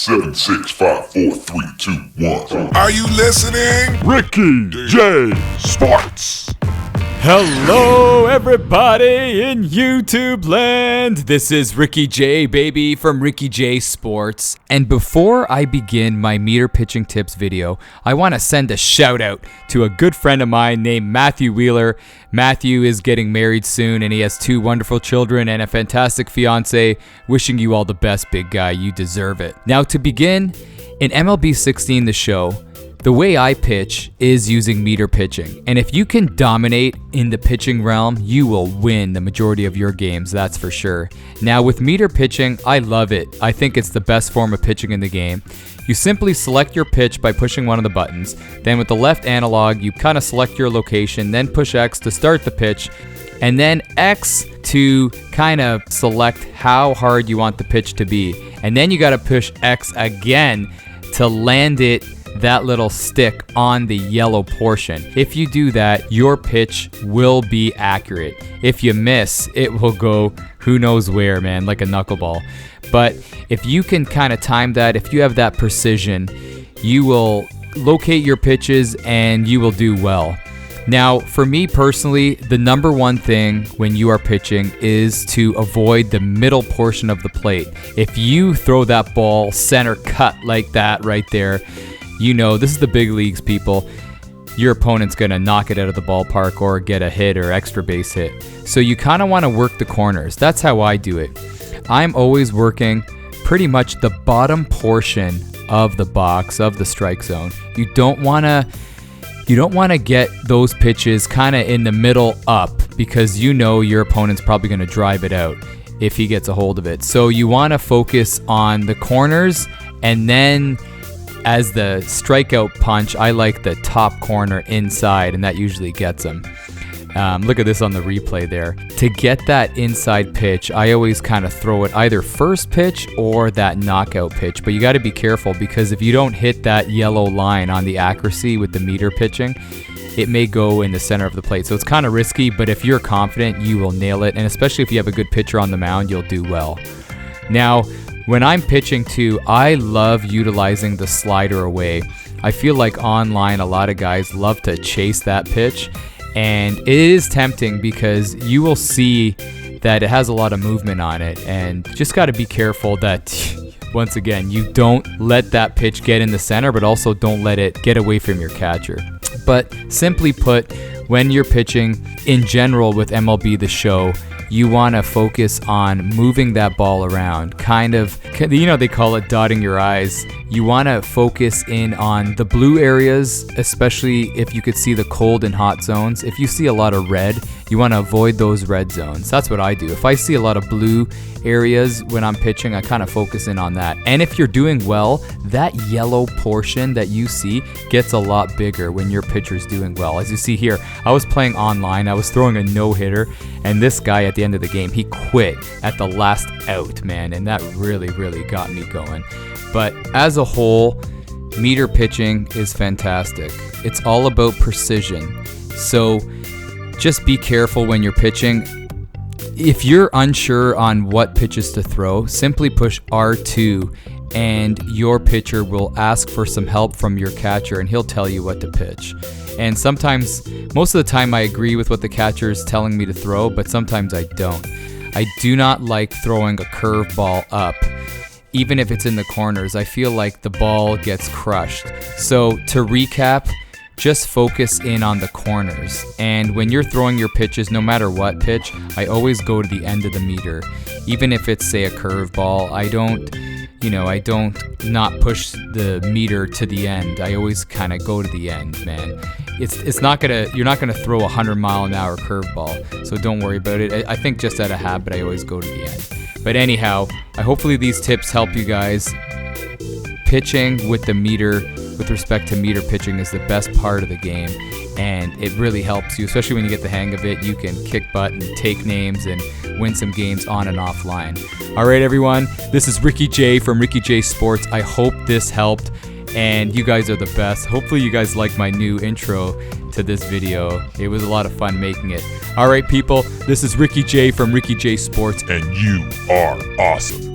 7, 6, 5, 4, 3, 2, 1. Are you listening? Ricky J. Sports. Hello, everybody in YouTube land. This is Ricky J, baby, from Ricky J Sports. And before I begin my meter pitching tips video, I want to send a shout out to a good friend of mine named Matthew Wheeler. Matthew is getting married soon, and he has 2 wonderful children and a fantastic fiance. Wishing you all the best, big guy. You deserve it. Now, to begin, in MLB'16 The Show, the way I pitch is using meter pitching, and if you can dominate in the pitching realm, you will win the majority of your games, that's for sure. Now with meter pitching, I love it. I think it's the best form of pitching in the game. You simply select your pitch by pushing one of the buttons. Then with the left analog, you kind of select your location, then push X to start the pitch, and then X to kind of select how hard you want the pitch to be. And then you got to push X again to land it, that little stick on the yellow portion. If you do that, your pitch will be accurate. If you miss, it will go who knows where, man, like a knuckleball. But if you can kind of time that, if you have that precision, you will locate your pitches and you will do well. Now, for me personally, the number one thing when you are pitching is to avoid the middle portion of the plate. If you throw that ball center cut like that right there, you know, this is the big leagues, people. Your opponent's going to knock it out of the ballpark or get a hit or extra base hit. So you kind of want to work the corners. That's how I do it. I'm always working pretty much the bottom portion of the box, of the strike zone. You don't want to get those pitches kind of in the middle up, because you know your opponent's probably going to drive it out if he gets a hold of it. So you want to focus on the corners, and then as the strikeout punch, I like the top corner inside, and that usually gets them. Look at this on the replay there. To get that inside pitch, I always kind of throw it either first pitch or that knockout pitch. But you got to be careful, because if you don't hit that yellow line on the accuracy with the meter pitching, it may go in the center of the plate. So it's kind of risky, but if you're confident, you will nail it. And especially if you have a good pitcher on the mound, you'll do well. Now, when I'm pitching too, I love utilizing the slider away. I feel like online a lot of guys love to chase that pitch, and it is tempting because you will see that it has a lot of movement on it, and just got to be careful that, once again, you don't let that pitch get in the center, but also don't let it get away from your catcher. But simply put, when you're pitching in general with MLB The Show, you want to focus on moving that ball around, kind of, you know, they call it dotting your I's. You want to focus in on the blue areas, especially if you could see the cold and hot zones. If you see a lot of red, you want to avoid those red zones. That's what I do. If I see a lot of blue areas when I'm pitching, I kind of focus in on that. And if you're doing well, that yellow portion that you see gets a lot bigger when your pitcher's doing well. As you see here, I was playing online, I was throwing a no-hitter, and this guy at the end of the game, he quit at the last out, man, and that really, really got me going. But as a whole, meter pitching is fantastic. It's all about precision. So just be careful when you're pitching. If you're unsure on what pitches to throw, simply push R2 and your pitcher will ask for some help from your catcher, and he'll tell you what to pitch. And sometimes, most of the time I agree with what the catcher is telling me to throw, but sometimes I don't. I do not like throwing a curveball up. Even if it's in the corners, I feel like the ball gets crushed. So to recap, just focus in on the corners. And when you're throwing your pitches, no matter what pitch, I always go to the end of the meter. Even if it's, say, a curveball, I don't not push the meter to the end. I always kind of go to the end, man. You're not gonna throw a 100-mile-an-hour curveball, so don't worry about it. I think just out of habit, I always go to the end. But anyhow, hopefully these tips help you guys. Pitching with the meter, with respect to meter pitching, is the best part of the game, and it really helps you, especially when you get the hang of it. You can kick butt and take names and win some games on and offline. All right, everyone, this is Ricky J from Ricky J Sports. I hope this helped, and you guys are the best. Hopefully you guys like my new intro to this video. It was a lot of fun making it. All right, people, this is Ricky J from Ricky J Sports, And you are awesome.